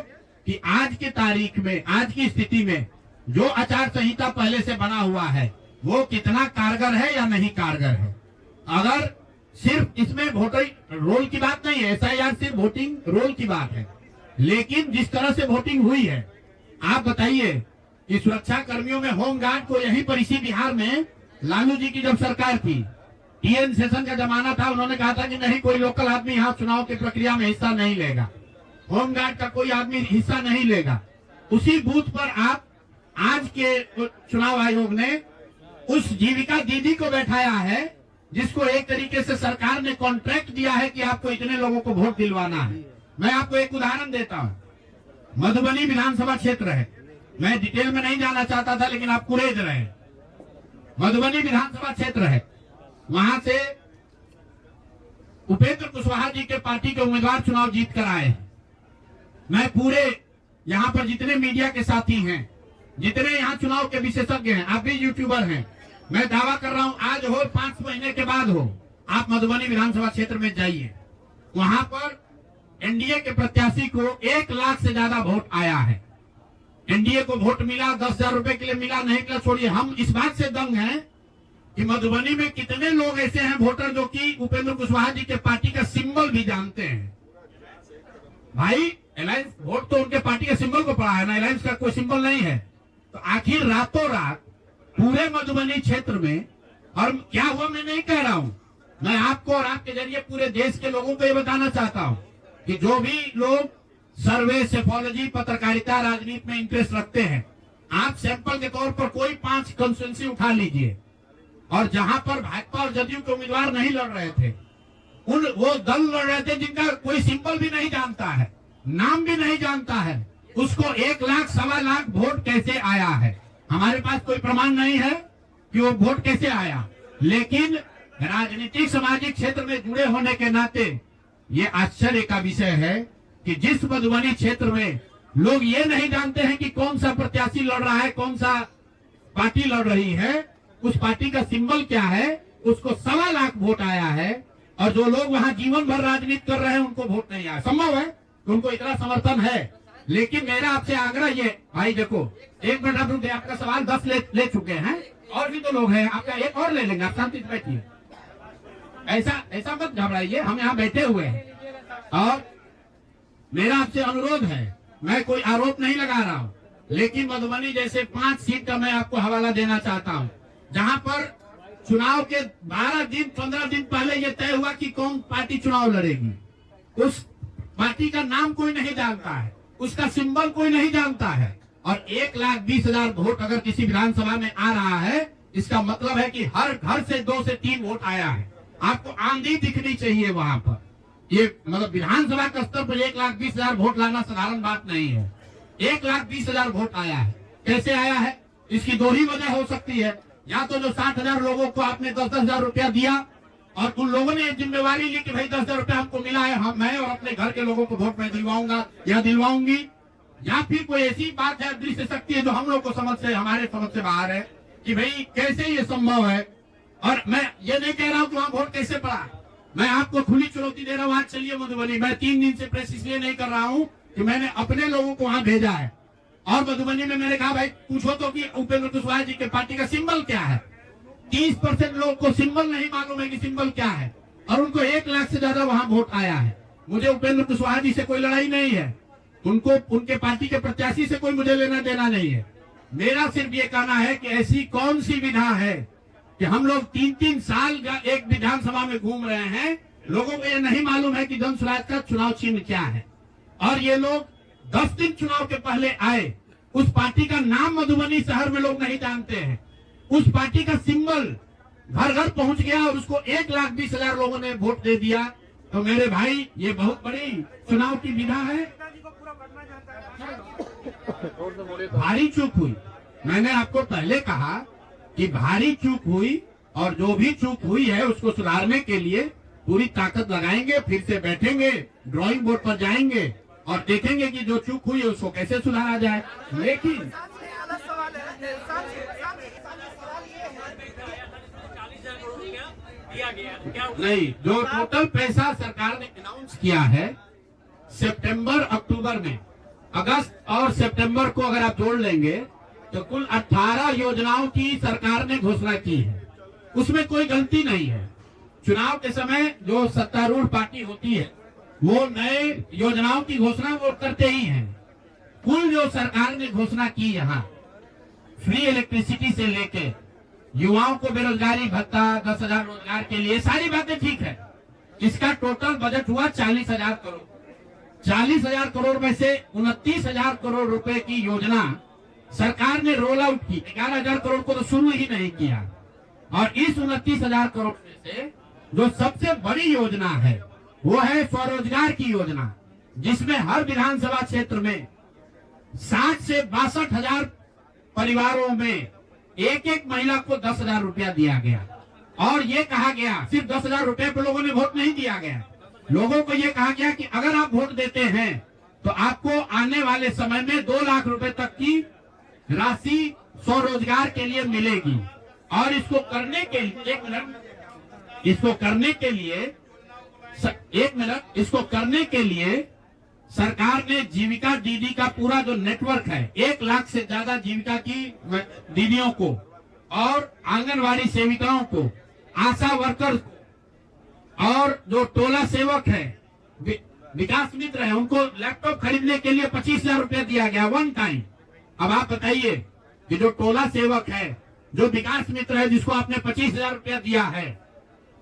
कि आज की तारीख में, आज की स्थिति में जो आचार संहिता पहले से बना हुआ है वो कितना कारगर है या नहीं कारगर है। अगर सिर्फ इसमें वोटर रोल की बात नहीं है, SIR सिर्फ वोटिंग रोल की बात है, लेकिन जिस तरह से वोटिंग हुई है, आप बताइए कि सुरक्षा कर्मियों में होमगार्ड को यहीं पर इसी बिहार में लालू जी की जब सरकार थी, TN सेशन का जमाना था, उन्होंने कहा था कि नहीं कोई लोकल आदमी यहाँ चुनाव की प्रक्रिया में हिस्सा नहीं लेगा, होमगार्ड का कोई आदमी हिस्सा नहीं लेगा। उसी बूथ पर आप आज के चुनाव आयोग ने उस जीविका दीदी को बैठाया है जिसको एक तरीके से सरकार ने कॉन्ट्रैक्ट दिया है कि आपको इतने लोगों को वोट दिलवाना है। मैं आपको एक उदाहरण देता हूं, मधुबनी विधानसभा क्षेत्र है, मैं डिटेल में नहीं जाना चाहता था लेकिन आप कुरेद रहे। मधुबनी विधानसभा क्षेत्र है, वहां से उपेंद्र कुशवाहा जी के पार्टी के उम्मीदवार चुनाव जीत कर आए हैं। मैं पूरे यहाँ पर जितने मीडिया के साथी हैं, जितने यहाँ चुनाव के विशेषज्ञ हैं, आप भी यूट्यूबर हैं, मैं दावा कर रहा हूं आज हो 5 महीने के बाद हो, आप मधुबनी विधानसभा क्षेत्र में जाइए, वहां पर एनडीए के प्रत्याशी को 1 लाख से ज्यादा वोट आया है। एनडीए को वोट मिला, 10,000 रुपए के लिए मिला, नहीं मिला छोड़िए, हम इस बात से दंग हैं कि मधुबनी में कितने लोग ऐसे हैं वोटर जो कि उपेंद्र कुशवाहा जी के पार्टी का सिंबल भी जानते हैं। भाई अलायंस वोट तो उनके पार्टी के सिंबल को पड़ा है ना, अलायंस का कोई सिंबल नहीं है। तो आखिर रातों रात पूरे मधुबनी क्षेत्र में, और क्या हुआ मैं नहीं कह रहा हूं, मैं आपको और आपके जरिए पूरे देश के लोगों को ये बताना चाहता हूं कि जो भी लोग सर्वे, सेफोलॉजी, पत्रकारिता, राजनीति में इंटरेस्ट रखते हैं, आप सैंपल के तौर पर कोई 5 कंस्टिट्यूंसी उठा लीजिए और जहां पर भाजपा और जदयू के उम्मीदवार नहीं लड़ रहे थे, वो दल लड़ रहे थे जिनका कोई सिंबल भी नहीं जानता है, नाम भी नहीं जानता है, उसको 1 लाख, 1.25 लाख वोट कैसे आया है। हमारे पास कोई प्रमाण नहीं है कि वो वोट कैसे आया, लेकिन राजनीतिक सामाजिक क्षेत्र में जुड़े होने के नाते ये आश्चर्य का विषय है कि जिस मधुबनी क्षेत्र में लोग ये नहीं जानते हैं कि कौन सा प्रत्याशी लड़ रहा है, कौन सा पार्टी लड़ रही है, उस पार्टी का सिंबल क्या है, उसको 1.25 लाख वोट आया है। और जो लोग वहां जीवन भर राजनीति कर रहे हैं उनको वोट नहीं आया। संभव है कि उनको इतना समर्थन है, लेकिन मेरा आपसे आग्रह ये, भाई देखो 1 मिनट आप रुक, आपका सवाल 10 ले चुके हैं, और भी तो लोग हैं, आपका एक और ले लेंगे, आप शांति से बैठिए, ऐसा मत घबराइए, हम यहाँ बैठे हुए हैं। और मेरा आपसे अनुरोध है, मैं कोई आरोप नहीं लगा रहा हूँ, लेकिन मधुबनी जैसे 5 सीट का मैं आपको हवाला देना चाहता हूँ, जहाँ पर चुनाव के 12 दिन 15 दिन पहले ये तय हुआ कि कौन पार्टी चुनाव लड़ेगी। उस पार्टी का नाम कोई नहीं जानता है, उसका सिंबल कोई नहीं जानता है, और 1,20,000 वोट अगर किसी विधानसभा में आ रहा है, इसका मतलब है कि हर घर से 2 से 3 वोट आया है। आपको आंधी दिखनी चाहिए वहां पर। ये मतलब विधानसभा के स्तर पर 1,20,000 वोट लाना साधारण बात नहीं है। 1,20,000 वोट आया है। कैसे आया है, इसकी 2 ही वजह हो सकती है। या तो जो 60,000 लोगों को आपने 10,000 रुपया दिया और उन लोगों ने जिम्मेवारी ली कि भाई 10,000 रुपया हमको मिला है, हम मैं और अपने घर के लोगों को वोट में दिलवाऊंगा या दिलवाऊंगी, या फिर कोई ऐसी बात है, दृश्य शक्ति है जो हम लोग को हमारे समझ से बाहर है कि भाई कैसे ये संभव है। और मैं ये नहीं कह रहा हूँ कि वहाँ वोट कैसे पड़ा, मैं आपको खुली चुनौती दे रहा हूँ, आज चलिए मधुबनी। मैं 3 दिन से प्रेस इसलिए नहीं कर रहा हूँ कि मैंने अपने लोगों को वहाँ भेजा है, और मधुबनी में मैंने कहा भाई पूछो तो कि उपेंद्र कुशवाहा जी के पार्टी का सिंबल क्या है। 30% लोगों को सिंबल नहीं मालूम है कि सिंबल क्या है, और उनको 1 लाख से ज्यादा वहाँ वोट आया है। मुझे उपेंद्र कुशवाहा जी से कोई लड़ाई नहीं है, उनको उनके पार्टी के प्रत्याशी से कोई मुझे लेना देना नहीं है। मेरा सिर्फ ये कहना है कि ऐसी कौन सी विधा है कि हम लोग 3-3 साल एक विधानसभा में घूम रहे हैं, लोगों को ये नहीं मालूम है कि जन स्वराज का चुनाव चिन्ह क्या है, और ये लोग 10 दिन चुनाव के पहले आए, उस पार्टी का नाम मधुबनी शहर में लोग नहीं जानते हैं, उस पार्टी का सिंबल घर घर पहुंच गया और उसको 1,20,000 लोगों ने वोट दे दिया। तो मेरे भाई ये बहुत बड़ी चुनाव की विधा है, भारी चूक हुई। मैंने आपको पहले कहा कि भारी चूक हुई, और जो भी चूक हुई है उसको सुधारने के लिए पूरी ताकत लगाएंगे, फिर से बैठेंगे, ड्राइंग बोर्ड पर जाएंगे और देखेंगे कि जो चूक हुई है उसको कैसे सुधारा जाए। लेकिन नहीं, जो टोटल पैसा सरकार ने अनाउंस किया है सितंबर अक्टूबर में, अगस्त और सितंबर को अगर आप जोड़ लेंगे तो कुल 18 योजनाओं की सरकार ने घोषणा की है। उसमें कोई गलती नहीं है। चुनाव के समय जो सत्तारूढ़ पार्टी होती है वो नए योजनाओं की घोषणा वो करते ही हैं। कुल जो सरकार ने घोषणा की यहाँ फ्री इलेक्ट्रिसिटी से लेके युवाओं को बेरोजगारी भत्ता, 10,000 रोजगार के लिए, सारी बातें ठीक है। इसका टोटल बजट हुआ 40,000 करोड़। 40,000 करोड़ में से 29,000 करोड़ रुपए की योजना सरकार ने रोल आउट की। 11,000 करोड़ को तो शुरू ही नहीं किया। और इस 29,000 करोड़ में से जो सबसे बड़ी योजना है वो है स्वरोजगार की योजना, जिसमें हर विधानसभा क्षेत्र में 60 से 62,000 परिवारों में एक एक महिला को 10,000 रुपया दिया गया। और ये कहा गया, सिर्फ 10,000 रुपए पे लोगों ने वोट नहीं दिया गया, लोगों को ये कहा गया कि अगर आप वोट देते हैं तो आपको आने वाले समय में 2 लाख रुपए तक की राशि स्वरोजगार के लिए मिलेगी। और इसको करने के लिए इसको करने के लिए सरकार ने जीविका दीदी का पूरा जो नेटवर्क है, 1 लाख से ज्यादा जीविका की दीदियों को और आंगनवाड़ी सेविकाओं को, आशा वर्कर और जो टोला सेवक है, विकास मित्र है, उनको लैपटॉप खरीदने के लिए 25,000 रुपया दिया गया वन टाइम। अब आप बताइए कि जो टोला सेवक है, जो विकास मित्र है, जिसको आपने 25,000 रुपया दिया है,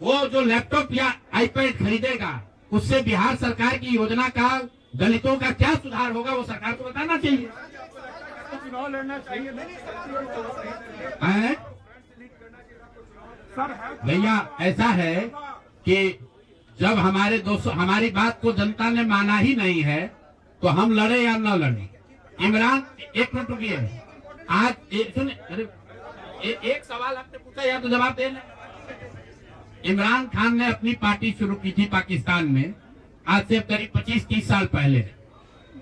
वो जो लैपटॉप या आईपैड खरीदेगा, उससे बिहार सरकार की योजना का दलितों का क्या सुधार होगा, वो सरकार को बताना चाहिए। चुनाव लड़ना चाहिए भैया, ऐसा है कि जब हमारी बात को जनता ने माना ही नहीं है तो हम लड़े या न लड़े। इमरान, एक मिनट रुकिए, आज सुने, अरे एक सवाल आपने पूछा या तो जवाब देना। इमरान खान ने अपनी पार्टी शुरू की थी पाकिस्तान में आज से करीब 25-30 साल पहले,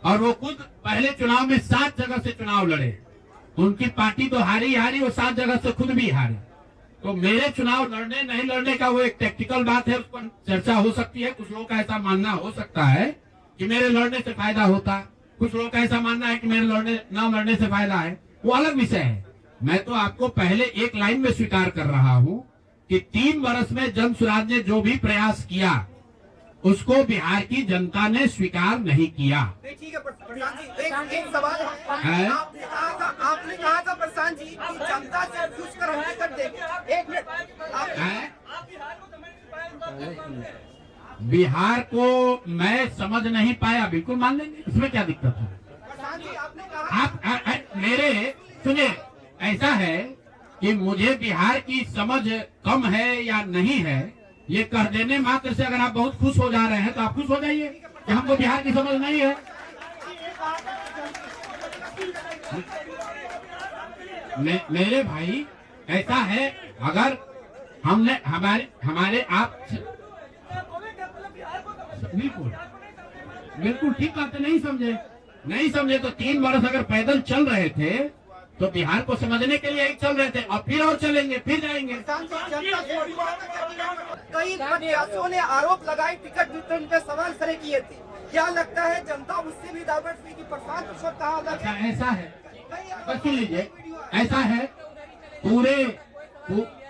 और वो खुद पहले चुनाव में 7 जगह से चुनाव लड़े। उनकी पार्टी तो हारी, वो 7 जगह से खुद भी हारे। तो मेरे चुनाव लड़ने नहीं लड़ने का वो एक टेक्निकल बात है, उस पर चर्चा हो सकती है। कुछ लोगों का ऐसा मानना हो सकता है कि मेरे लड़ने से फायदा होता, कुछ लोगों का ऐसा मानना है कि मेरे न लड़ने से फायदा है, वो अलग विषय है। मैं तो आपको पहले एक लाइन में स्वीकार कर रहा हूँ कि 3 वर्ष में जन स्वराज ने जो भी प्रयास किया उसको बिहार की जनता ने स्वीकार नहीं किया। ठीक है प्रशांत जी, एक सवाल है। आपने कहा था प्रशांत जी कि जनता से पूछ कर हम टिकट देंगे। 1 मिनट, बिहार को मैं समझ नहीं पाया, बिल्कुल मान लेंगे, इसमें क्या दिक्कत है। प्रशांत जी आपने कहा, आप मेरे सुने, ऐसा है कि मुझे बिहार की समझ कम है या नहीं है, ये कह देने मात्र से अगर आप बहुत खुश हो जा रहे हैं तो आप खुश हो जाइए कि हमको बिहार की समझ नहीं है। मेरे भाई, ऐसा है, अगर हमने हमारे आप बिल्कुल ठीक बात है, नहीं समझे तो 3 वर्ष अगर पैदल चल रहे थे तो बिहार को समझने के लिए एक चल रहे थे, और फिर और चलेंगे, फिर जाएंगे। कई प्रत्याशियों ने आरोप लगाए टिकट वितरण पे सवाल खड़े किए थे। क्या लगता है जनता उससे भी डाइवर्ट हुई कि प्रशांत किशोर कहा अलग है? ऐसा है, बस सुन लीजिए, ऐसा है,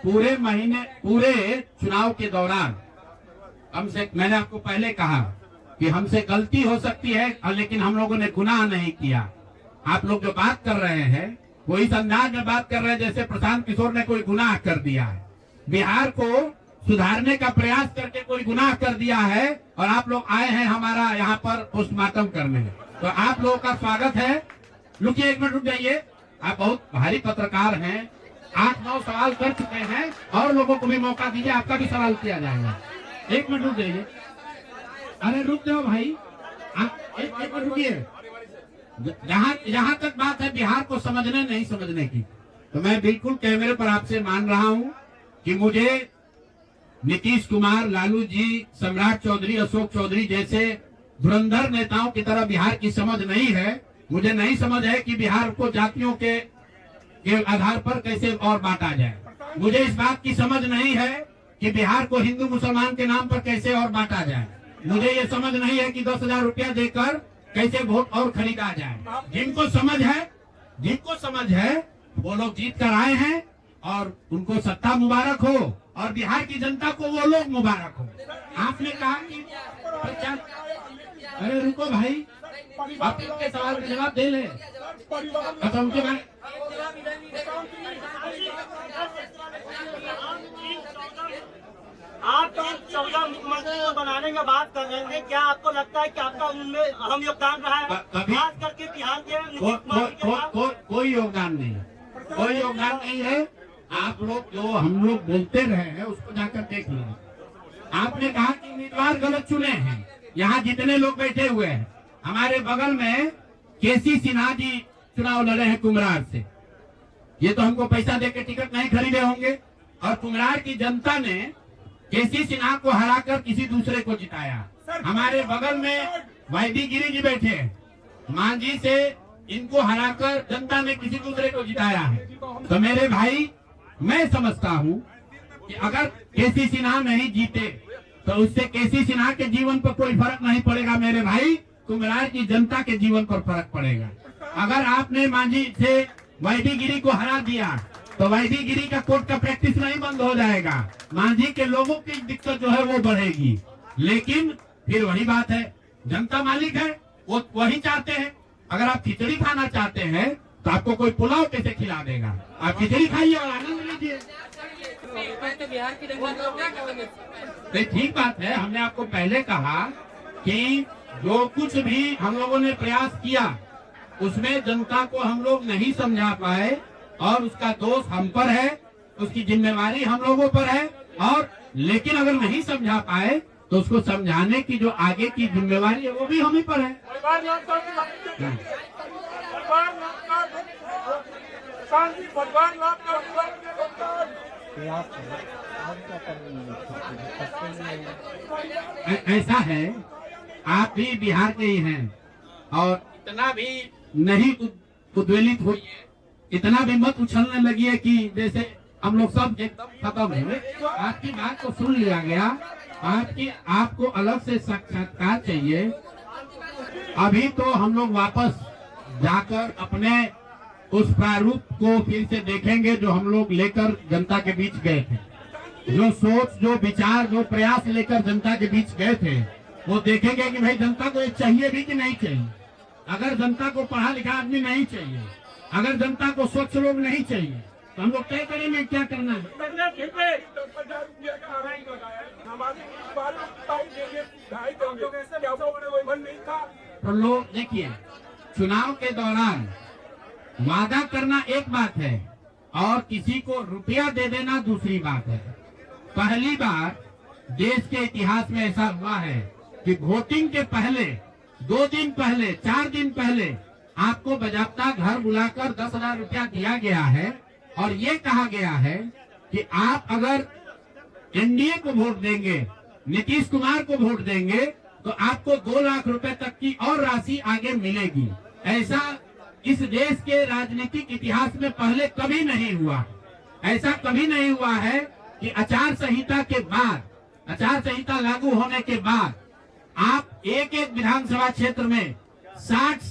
पूरे महीने, पूरे चुनाव के दौरान हमसे, मैंने आपको पहले कहा कि हमसे गलती हो सकती है, लेकिन हम लोगों ने गुनाह नहीं किया। आप लोग जो बात कर रहे हैं वो इस अंदाज में बात कर रहे हैं जैसे प्रशांत किशोर ने कोई गुनाह कर दिया है, बिहार को सुधारने का प्रयास करके कोई गुनाह कर दिया है, और आप लोग आए हैं हमारा यहाँ पर पोस्टमार्टम करने। तो आप लोगों का स्वागत है। रुकिए, 1 मिनट रुक जाइए, आप बहुत भारी पत्रकार हैं, 8-9 सवाल कर चुके हैं, और लोगों को भी मौका दीजिए, आपका भी सवाल किया जाएगा। 1 मिनट रुक जाइए, अरे रुक जाओ भाई, एक मिनट रुकिए। जहाँ तक बात है बिहार को समझने नहीं समझने की, तो मैं बिल्कुल कैमरे पर आपसे मान रहा हूँ कि मुझे नीतीश कुमार, लालू जी, सम्राट चौधरी, अशोक चौधरी जैसे धुरंधर नेताओं की तरह बिहार की समझ नहीं है। मुझे नहीं समझ है कि बिहार को जातियों के आधार पर कैसे और बांटा जाए। मुझे इस बात की समझ नहीं है कि बिहार को हिंदू मुसलमान के नाम पर कैसे और बांटा जाए। मुझे ये समझ नहीं है कि 10,000 रुपया देकर कैसे वोट और खरीदा जाए। जिनको समझ है वो लोग जीत कर आए हैं और उनको सत्ता मुबारक हो और बिहार की जनता को वो लोग मुबारक हो। आपने कहा कि अरे रुको भाई, आप इनके सवाल का जवाब दे ले। अच्छा, उनके बारे आप तो 14 मुख्यमंत्री को बनाने की बात कर रहे हैं, क्या आपको लगता है कि आपका उनमें अहम योगदान रहा है? खास करके बिहार के कोई योगदान नहीं, कोई योगदान नहीं है। आप लोग जो हम लोग बोलते रहे हैं उसको जाकर देख लो। आपने कहा कि उम्मीदवार गलत चुने हैं। यहाँ जितने लोग बैठे हुए हैं, हमारे बगल में केसी सिन्हा जी चुनाव लड़े हैं कुम्हरार से। ये तो हमको पैसा देके टिकट नहीं खरीदे होंगे और कुम्हरार की जनता ने केसी सिन्हा को हराकर किसी दूसरे को जिताया। हमारे बगल में वाईडी गिरी जी बैठे हैं, मांझी से इनको हराकर जनता ने किसी दूसरे को जिताया है। तो मेरे भाई, मैं समझता हूँ कि अगर केसी सिन्हा नहीं जीते तो उससे केसी सिन्हा के जीवन पर कोई फर्क नहीं पड़ेगा मेरे भाई, कुम्हरार की जनता के जीवन पर फर्क पड़ेगा। अगर आपने मांझी से वाईडी गिरी को हरा दिया तो वाईडी गिरी का कोर्ट का प्रैक्टिस नहीं बंद हो जाएगा, मांझी के लोगों की दिक्कत जो है वो बढ़ेगी। लेकिन फिर वही बात है, जनता मालिक है, वो वही चाहते हैं। अगर आप खिचड़ी खाना चाहते हैं तो आपको कोई पुलाव कैसे खिला देगा? आप खिचड़ी खाइए और आनंद लीजिए। तो ठीक बात है, हमने आपको पहले कहा कि जो कुछ भी हम लोगों ने प्रयास किया उसमें जनता को हम लोग नहीं समझा पाए और उसका दोष हम पर है, उसकी जिम्मेवारी हम लोगों पर है। और लेकिन अगर नहीं समझा पाए तो उसको समझाने की जो आगे की जिम्मेवारी है वो भी हम ही पर है। ऐसा है, आप भी बिहार के ही हैं और इतना भी नहीं उद्वेलित होइए, इतना भी मत उछलने लगिए कि जैसे हम लोग सब एकदम खत्म हुए। आपकी बात को सुन लिया गया, आपको अलग से साक्षात्कार चाहिए। अभी तो हम लोग वापस जाकर अपने उस प्रारूप को फिर से देखेंगे जो हम लोग लेकर जनता के बीच गए थे। जो सोच, जो विचार, जो प्रयास लेकर जनता के बीच गए थे वो देखेंगे कि भाई जनता को ये चाहिए भी कि नहीं चाहिए। अगर जनता को पढ़ा लिखा आदमी नहीं चाहिए, अगर जनता को स्वच्छ लोग नहीं चाहिए तो हम लोग तय करेंगे क्या करना है। तो लोग देखिए, चुनाव के दौरान वादा करना एक बात है और किसी को रुपया दे देना दूसरी बात है। पहली बार देश के इतिहास में ऐसा हुआ है कि वोटिंग के पहले 2 दिन पहले, 4 दिन पहले आपको बजाबता घर बुलाकर 10,000 रुपया दिया गया है और ये कहा गया है कि आप अगर एनडीए को वोट देंगे, नीतीश कुमार को वोट देंगे तो आपको 2 लाख रुपए तक की और राशि आगे मिलेगी। ऐसा इस देश के राजनीतिक इतिहास में पहले कभी नहीं हुआ। ऐसा कभी नहीं हुआ है कि आचार संहिता के बाद, आचार संहिता लागू होने के बाद आप एक विधानसभा क्षेत्र में 60